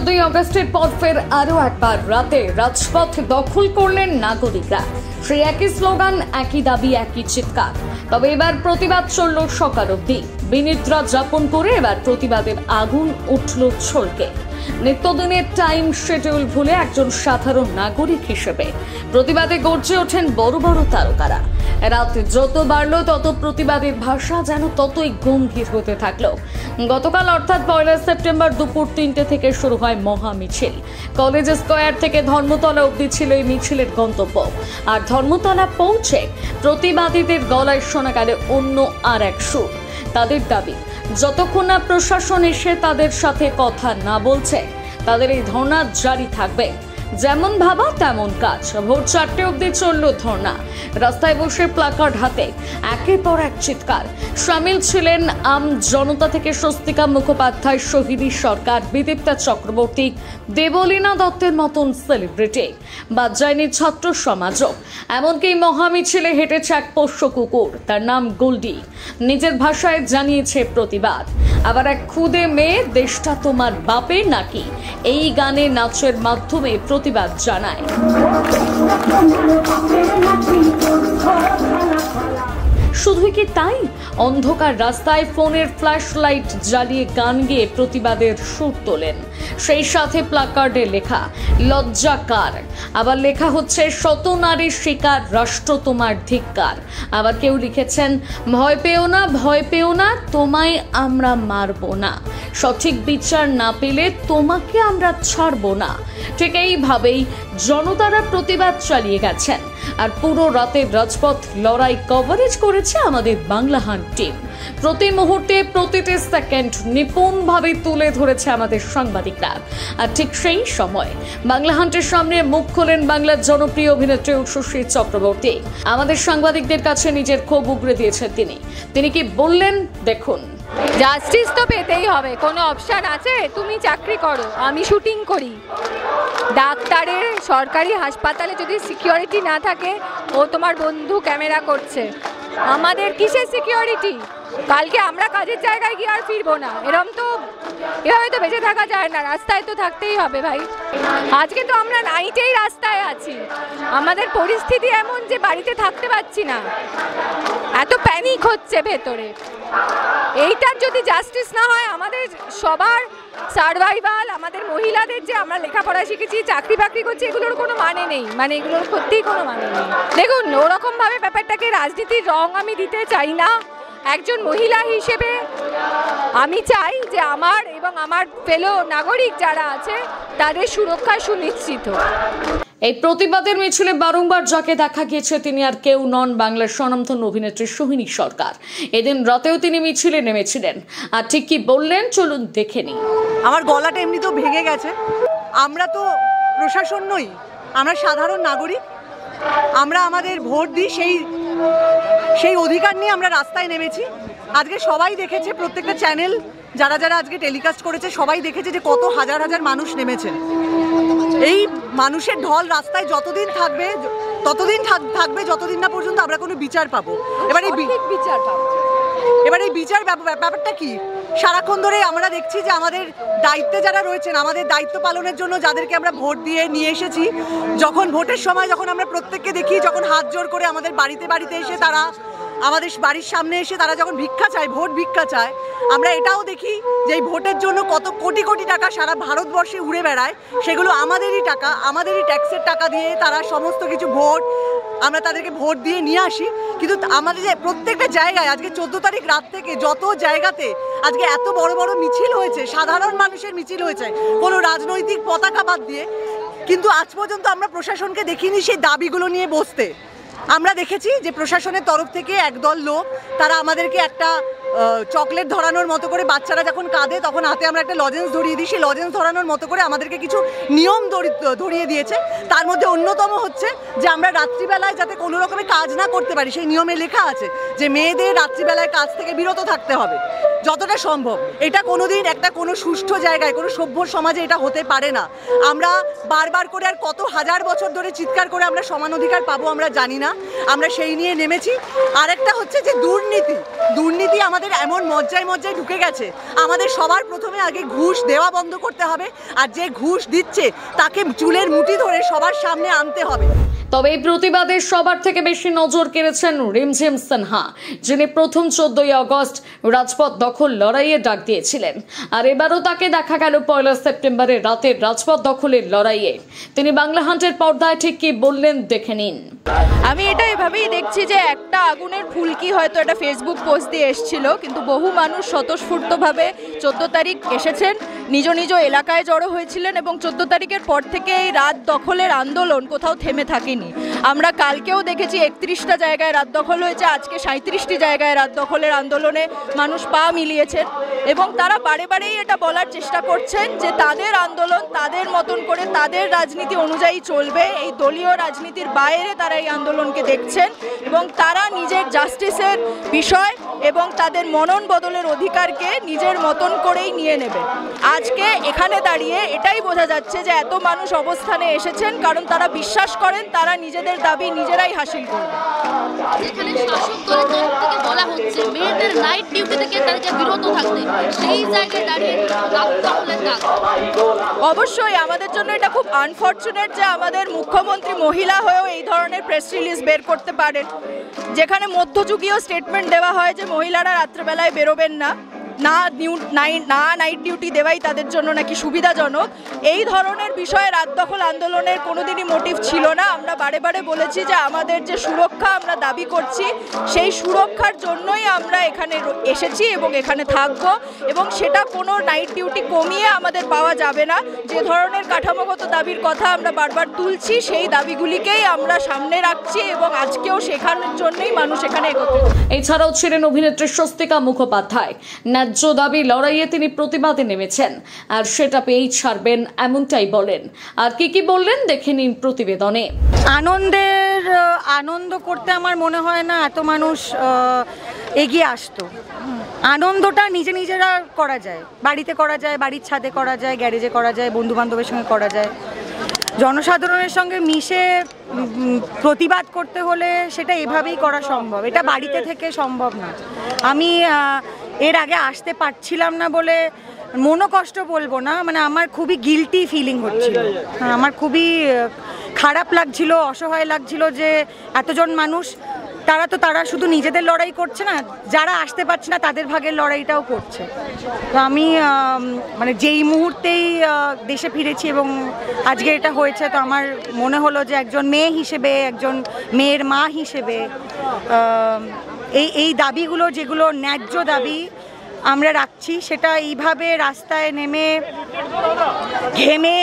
14ই অগস্টের পর ফের আরও একবার রাতে রাজপথ দখল করলেন নাগরিকরা। সেই একই স্লোগান, একই দাবি, একই চিৎকার। তবে এবার প্রতিবাদ চলল সকাল অবধি। বিনিদ্রা যাপন করে এবার প্রতিবাদের আগুন উঠল ছলকে। নিত্যদিনের টাইম শিডিউল ভুলে একজন সাধারণ নাগরিক হিসেবে প্রতিবাদে গর্জে ওঠেন বড় বড় তারকারা। রাত যত বাড়ল তত প্রতিবাদের ভাষা যেন ততই গম্ভীর হতে থাকলো। গতকাল অর্থাৎ 1 সেপ্টেম্বর দুপুর 3টে থেকে শুরু হয় মহা মিছিল। কলেজ স্কোয়ার থেকে ধর্মতলা অবধি ছিল এই মিছিলের গন্তব্য। আর ধর্মতলা পৌঁছে প্রতিবাদীদের গলায় শোনা গেল অন্য আর এক সুর। তাদের দাবি, যতক্ষণ না প্রশাসন এসে তাদের সাথে কথা না বলছে তাদের এই ধর্ণা জারি থাকবে। যেমন ভাবা তেমন কাজ। ভোর 4টে অবধি চলল ধর্ণা। রাস্তায় বসে প্লাকার্ড হাতে একের পর এক চিৎকার। সামিল ছিলেন আম জনতা থেকে স্বস্তিকা মুখোপাধ্যায়, শহীদী সরকার, বিদীপ্তা চক্রবর্তী, দেবলীনা দত্তের মতন সেলিব্রিটি। বাদ যায়নি ছাত্র সমাজও। এমনকি মহামিছিলে হেঁটেছে এক পোষ্য কুকুর, তার নাম গোল্ডি। নিজের ভাষায় জানিয়েছে প্রতিবাদ। আবার এক খুদে মেয়ে, দেশটা তোমার বাপের নাকি, এই গানে নাচের মাধ্যমে প্রতিবাদ জানায়। শুধুই কি তাই, অন্ধকার রাস্তায় ফোনের ফ্ল্যাশ লাইট জ্বালিয়ে গান গেয়ে প্রতিবাদের সুর তোলেন। সেই সাথে প্লাকার্ডে লেখা, লজ্জা কার। আবার লেখা হচ্ছে, শত নারীর শিকার, রাষ্ট্র তোমার ধিক্কার। আবার কেউ লিখেছেন, ভয় পেও না, ভয় পেও না, তোমায় আমরা মারবো না, সঠিক বিচার না পেলে তোমাকে আমরা ছাড়বো না। ঠিক এইভাবেই জনতারা প্রতিবাদ চালিয়ে গেছেন। আর পুরো রাতের রাজপথ লড়াই কভারেজ করেছে আমাদের বাংলাহান্ট টিম। প্রতি মুহূর্তে প্রতিটি সেকেন্ড নিপুণভাবে তুলে ধরেছে আমাদের সাংবাদিকরা। আর ঠিক সেই সময় বাংলাহান্টের সামনে মুখ খোলেন বাংলার জনপ্রিয় অভিনেত্রী উষসী চক্রবর্তী। আমাদের সাংবাদিকদের কাছে নিজের ক্ষোভ উগরে দিয়েছেন তিনি কি বললেন দেখুন। জাস্টিস তো পেতেই হবে, কোনো অপশন আছে? তুমি চাকরি করো, আমি শুটিং করি। ডাক্তারের সরকারি হাসপাতালে যদি সিকিউরিটি না থাকে, ও তোমার বন্ধু ক্যামেরা করছে, আমাদের কিসের সিকিউরিটি? কালকে আমরা কাজের জায়গায় গিয়ে আর ফিরবো না। এভাবে তো বেঁচে থাকা যায় না, রাস্তায় তো থাকতেই হবে ভাই। আজকে তো আমরা নাইটেই রাস্তায় আছি, আমাদের পরিস্থিতি এমন যে বাড়িতে থাকতে পারছি না, এত প্যানিক হচ্ছে ভেতরে। এইটার যদি জাস্টিস না হয়, আমাদের সবার সার্ভাইভাল, আমাদের মহিলাদের যে আমরা লেখাপড়া শিখেছি, চাকরি বাকরি করছি, এগুলোর কোনো মানে নেই। মানে এগুলোর সত্যিই কোনো মানে নেই। দেখুন, ওরকমভাবে ব্যাপারটাকে রাজনীতির রং আমি দিতে চাই না। একজন মহিলা হিসেবে আমি চাই যে আমার এবং আমার ফেলো নাগরিক যারা আছে তাদের সুরক্ষা সুনিশ্চিত। এই প্রতিবাদের মিছিলে বারংবার যাকে দেখা গিয়েছে তিনি আর কেউ নন, বাংলার স্বনামধন্য অভিনেত্রী সোহিনী সরকার। এদিন রাতেও তিনি মিছিলে নেমেছিলেন। আর ঠিক কি বললেন চলুন দেখে নিই। আমার গলাটা এমনি তো ভেঙে গেছে। আমরা তো প্রশাসন নই, আমরা সাধারণ নাগরিক। আমরা আমাদের ভোট দিই, সেই অধিকার নিয়ে আমরা রাস্তায় নেমেছি। আজকে সবাই দেখেছে, প্রত্যেকটা চ্যানেল যারা আজকে টেলিকাস্ট করেছে সবাই দেখেছে যে কত হাজার হাজার মানুষ নেমেছেন। এই মানুষের ঢল রাস্তায় যতদিন থাকবে ততদিন যতদিন না পর্যন্ত আমরা কোনো বিচার পাবো। এবার এই বিচার ব্যাপারটা কি? সারাক্ষণ ধরে আমরা দেখছি যে আমাদের দায়িত্বে যারা রয়েছেন, আমাদের দায়িত্ব পালনের জন্য যাদেরকে আমরা ভোট দিয়ে নিয়ে এসেছি, যখন ভোটের সময় যখন আমরা প্রত্যেককে দেখি, যখন হাত জোর করে আমাদের বাড়িতে এসে তারা আমাদের বাড়ির সামনে এসে তারা যখন ভিক্ষা চায়, ভোট ভিক্ষা চায়, আমরা এটাও দেখি যে এই ভোটের জন্য কত কোটি কোটি টাকা সারা ভারতবর্ষে উড়ে বেড়ায়। সেগুলো আমাদেরই টাকা, আমাদেরই ট্যাক্সের টাকা দিয়ে তারা সমস্ত কিছু আমরা তাদেরকে ভোট দিয়ে নিয়ে আসি। কিন্তু আমাদের যে প্রত্যেকটা জায়গায় আজকে 14 তারিখ রাত থেকে যত জায়গাতে আজকে এত বড় বড় মিছিল হয়েছে, সাধারণ মানুষের মিছিল হয়েছে, কোনো রাজনৈতিক পতাকা বাদ দিয়ে, কিন্তু আজ পর্যন্ত আমরা প্রশাসনকে দেখিনি সেই দাবিগুলো নিয়ে বসতে। আমরা দেখেছি যে প্রশাসনের তরফ থেকে একদল লোক তারা আমাদেরকে একটা চকলেট ধরানোর মতো করে, বাচ্চারা যখন কাঁদে তখন হাতে আমরা একটা লজেন্স ধরিয়ে দিই, সেই লজেন্স ধরানোর মতো করে আমাদেরকে কিছু নিয়ম ধরিয়ে দিয়েছে। তার মধ্যে অন্যতম হচ্ছে যে আমরা রাত্রিবেলায় যাতে কোনো রকমের কাজ না করতে পারি, সেই নিয়মে লেখা আছে যে মেয়েদের রাত্রিবেলায় কাজ থেকে বিরত থাকতে হবে। যতটা সম্ভব। এটা কোনোদিন একটা কোনো সুষ্ঠু জায়গায়, কোনো সভ্য সমাজে এটা হতে পারে না। আমরা বারবার করে আর কত হাজার বছর ধরে চিৎকার করে আমরা সমান অধিকার পাবো আমরা জানি না, আমরা সেই নিয়ে নেমেছি। আরেকটা হচ্ছে যে দুর্নীতি আমাদের এমন মজ্জায় ঢুকে গেছে, আমাদের সবার প্রথমে আগে ঘুষ দেওয়া বন্ধ করতে হবে, আর যে ঘুষ দিচ্ছে তাকে চুলের মুঠি ধরে সবার সামনে আনতে হবে। তবে এই প্রতিবাদে সবার থেকে বেশি নজর কেড়েছেন রিমঝিম সিনহা, যিনি প্রথম 14ই আগস্ট রাজপথ দখল লড়াইয়ে ডাক দিয়েছিলেন। আর এবারও তাকে দেখা গেল 1 সেপ্টেম্বরে রাতের রাজপথ দখলের লড়াইয়ে। তিনি বাংলা হান্টের পর্দায় ঠিক কি বললেন দেখে নিন। আমি এটা এভাবেই দেখছি যে একটা আগুনের ফুলকি হয়তো একটা ফেসবুক পোস্ট দিয়ে এসেছিল, কিন্তু বহু মানুষ স্বতঃস্ফূর্তভাবে 14 তারিখ এসেছেন, নিজ নিজ এলাকায় জড়ো হয়েছিলেন এবং 14 তারিখের পর থেকে এই রাত দখলের আন্দোলন কোথাও থেমে থাকেনি। আমরা কালকেও দেখেছি 31টা জায়গায় রাত দখল হয়েছে, আজকে 37টি জায়গায় রাত দখলের আন্দোলনে মানুষ পা মিলিয়েছেন এবং তারা বারে বারেই এটা বলার চেষ্টা করছেন যে তাদের আন্দোলন তাদের মতন করে তাদের রাজনীতি অনুযায়ী চলবে, এই দলীয় রাজনীতির বাইরে তারা এই আন্দোলনকে দেখছেন এবং তারা নিজের জাস্টিসের বিষয় এবং তাদের মনন বদলের অধিকারকে নিজের মতন করেই নিয়ে নেবে। আজকে এখানে দাঁড়িয়ে এটাই বোঝা যাচ্ছে যে এত মানুষ অবস্থানে এসেছেন কারণ তারা বিশ্বাস করেন তারা নিজেদের দাবি নিজেরাই হাসিল করবে। এখানে শাসক দলের তরফ থেকে বলা হচ্ছে মেয়েদের নাইট ডিউটি থেকে তাদেরকে বিরত থাকতে, সেই জায়গায় দাঁড়িয়ে রাত দখলের ডাক। অবশ্যই আমাদের জন্য এটা খুব আনফরচুনেট যে আমাদের মুখ্যমন্ত্রী মহিলা হয়েও এই ধরনের প্রেস রিলিজ বের করতে পারেন, যেখানে মধ্যযুগীয় স্টেটমেন্ট দেওয়া হয় যে মহিলারা রাত্রেবেলায় বেরোবেন না, নাইট ডিউটি দেওয়াই তাদের জন্য নাকি সুবিধাজনক। এই ধরনের বিষয়ে রাত দখল আন্দোলনের কোনোদিনই মোটিভ ছিল না। আমরা বারে বারে বলেছি যে আমাদের যে সুরক্ষা আমরা দাবি করছি সেই সুরক্ষার জন্যই আমরা এখানে এসেছি এবং এখানে থাকব, এবং সেটা কোনো নাইট ডিউটি কমিয়ে আমাদের পাওয়া যাবে না। যে ধরনের কাঠামোগত দাবির কথা আমরা বারবার তুলছি সেই দাবিগুলিকেই আমরা সামনে রাখছি এবং আজকেও শেখানোর জন্যই মানুষ এখানে একত্রিত। এছাড়াও ছিলেন অভিনেত্রী স্বস্তিকা মুখোপাধ্যায়। ন্যায্য দাবি লড়াইয়ে তিনি প্রতিবাদে নেমেছেন আর সেটা পেয়েই ছাড়বেন এমনটাই বলেন। আর কি বললেন দেখে নিন প্রতিবেদনে। আনন্দ করতে আমার মনে হয় না এত মানুষ এগিয়ে আসতো। আনন্দটা নিজেরা করা যায়, বাড়িতে করা যায়, বাড়ির ছাদে করা যায়, গ্যারেজে করা যায়, বন্ধু বান্ধবের সঙ্গে করা যায়। জনসাধারণের সঙ্গে মিশে প্রতিবাদ করতে হলে সেটা এভাবেই করা সম্ভব, এটা বাড়িতে থেকে সম্ভব না। আমি এর আগে আসতে পারছিলাম না বলে মনোকষ্ট বলবো না, মানে আমার খুবই গিল্টি ফিলিং হচ্ছিল, আমার খুবই খারাপ লাগছিল, অসহায় লাগছিল যে এতজন মানুষ তারা শুধু নিজেদের লড়াই করছে না, যারা আসতে পারছে না তাদের ভাগের লড়াইটাও করছে। তো আমি মানে যেই মুহূর্তেই দেশে ফিরেছি এবং আজকে এটা হয়েছে, তো আমার মনে হলো যে একজন মেয়ে হিসেবে, একজন মেয়ের মা হিসেবে এই দাবিগুলো যেগুলো ন্যায্য দাবি আমরা রাখছি, সেটা এইভাবে রাস্তায় নেমে ঘেমে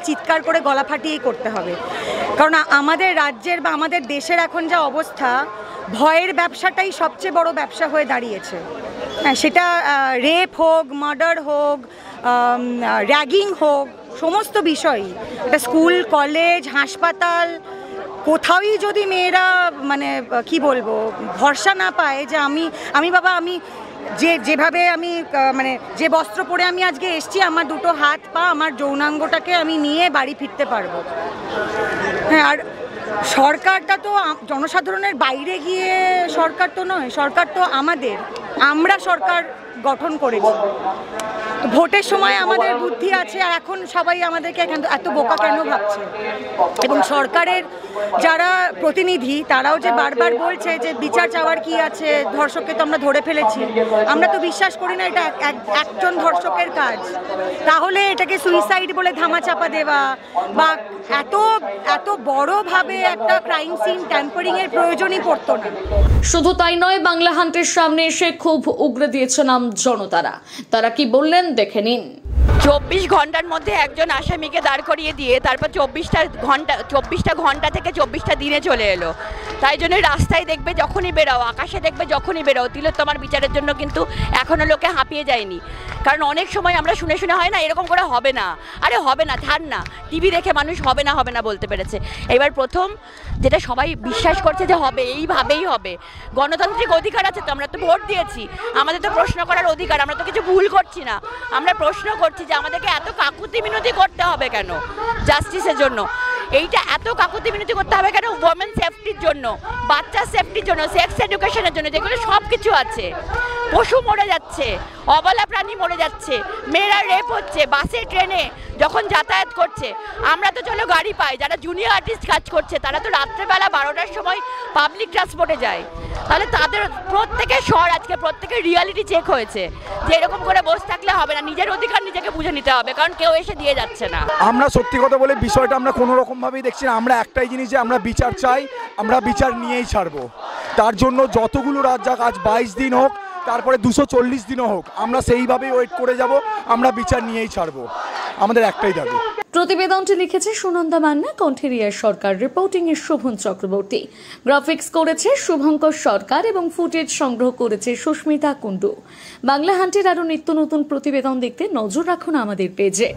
চিৎকার করে গলা ফাটিয়েই করতে হবে। কারণ আমাদের রাজ্যের বা আমাদের দেশের এখন যা অবস্থা, ভয়ের ব্যবসাটাই সবচেয়ে বড় ব্যবসা হয়ে দাঁড়িয়েছে। হ্যাঁ, সেটা রেপ হোক, মার্ডার হোক, র্যাগিং হোক, সমস্ত বিষয়ই, এটা স্কুল, কলেজ, হাসপাতাল, কোথাওই যদি মেয়েরা মানে কি বলবো ভরসা না পায় যে আমি বাবা আমি যেভাবে আমি মানে যে বস্ত্র পরে আমি আজকে এসছি, আমার দুটো হাত পা, আমার যৌনাঙ্গটাকে আমি নিয়ে বাড়ি ফিরতে পারবো। হ্যাঁ, আর সরকারটা তো জনসাধারণের বাইরে গিয়ে সরকার তো নয়, সরকার তো আমরা সরকার গঠন করেছি। তো ভোটের সময় আমাদের বুদ্ধি আছে, আর এখন সবাই আমাদেরকে এত বোকা কেন ভাবছে? এবং সরকারের যারা প্রতিনিধি তারাও যে বারবার বলছে যে বিচার চাওয়ার কি আছে, ধর্ষককে তো আমরা ধরে ফেলেছি, আমরা তো বিশ্বাস করি না এটা একজন ধর্ষকের কাজ। তাহলে এটাকে সুইসাইড বলে ধামাচাপা দেওয়া বা এত বড়ভাবে একটা ক্রাইম সিন ট্যাম্পারিং এর প্রয়োজনই পড়তো না। শুধু তাই নয়, বাংলা হান্টের সামনে এসে খুব উগরে দিয়েছে নাম জনতারা। তারা কি বললেন দেখে নিন। 24 ঘন্টার মধ্যে একজন আসামিকে দাঁড় করিয়ে দিয়ে তারপর 24টা ঘন্টা থেকে 24টা দিনে চলে এলো। তাই জন্য রাস্তায় দেখবে যখনই বেরোও, আকাশে দেখবে যখনই বেরোও, তিলোত্তমার বিচারের জন্য কিন্তু এখনও লোকে হাঁপিয়ে যায়নি। কারণ অনেক সময় আমরা শুনে হয় না এরকম করে হবে না, আরে হবে না, থার না, টিভি দেখে মানুষ হবে না বলতে পেরেছে। এবার প্রথম যেটা সবাই বিশ্বাস করছে যে হবে, এইভাবেই হবে। গণতান্ত্রিক অধিকার আছে তো, আমরা তো ভোট দিয়েছি, আমাদের তো প্রশ্ন করার অধিকার, আমরা তো কিছু ভুল করছি না। আমরা প্রশ্ন করছি যে আমাদেরকে এত কাকুতি মিনতি করতে হবে কেন জাস্টিসের জন্য, এইটা এত কাকুতি মিনতি করতে হবে কেন ওমেন সেফটির জন্য, বাচ্চার সেফটির জন্য, সেক্স এডুকেশনের জন্য, যেগুলো সব কিছু আছে। পশু মরে যাচ্ছে, অবলা প্রাণী মরে যাচ্ছে, মেয়েরা রেপ হচ্ছে বাসে ট্রেনে যখন যাতায়াত করছে। আমরা তো চলো গাড়ি পাই, যারা জুনিয়র আর্টিস্ট কাজ করছে তারা তো রাত্রেবেলা 12টার সময় পাবলিক ট্রান্সপোর্টে যায়। তাহলে তাদের প্রত্যেকের স্বর আজকে প্রত্যেকের রিয়ালিটি চেক হয়েছে যে এরকম করে বসে থাকলে হবে না, নিজের অধিকার নিজেকে বুঝে নিতে হবে, কারণ কেউ এসে দিয়ে যাচ্ছে না। আমরা সত্যি কথা বলে বিষয়টা আমরা কোনো রকমভাবেই দেখছি না। আমরা একটাই জিনিস যে আমরা বিচার চাই, আমরা বিচার নিয়েই ছাড়বো। তার জন্য যতগুলো রাত যাক, আজ 22 দিন হোক, তারপরে 240 দিনও হোক, আমরা সেইভাবেই ওয়েট করে যাব, আমরা বিচার নিয়েই ছাড়বো, আমাদের একটাই দাবি। প্রতিবেদনটি লিখেছে সুনন্দা মান্না, কণ্ঠে রিয়া সরকার, রিপোর্টিং এর শোভন চক্রবর্তী, গ্রাফিক্স করেছে শুভঙ্কর সরকার এবং ফুটেজ সংগ্রহ করেছে সুস্মিতা কুণ্ডু। বাংলা হান্টের আরও নিত্য নতুন প্রতিবেদন দেখতে নজর রাখুন আমাদের পেজে।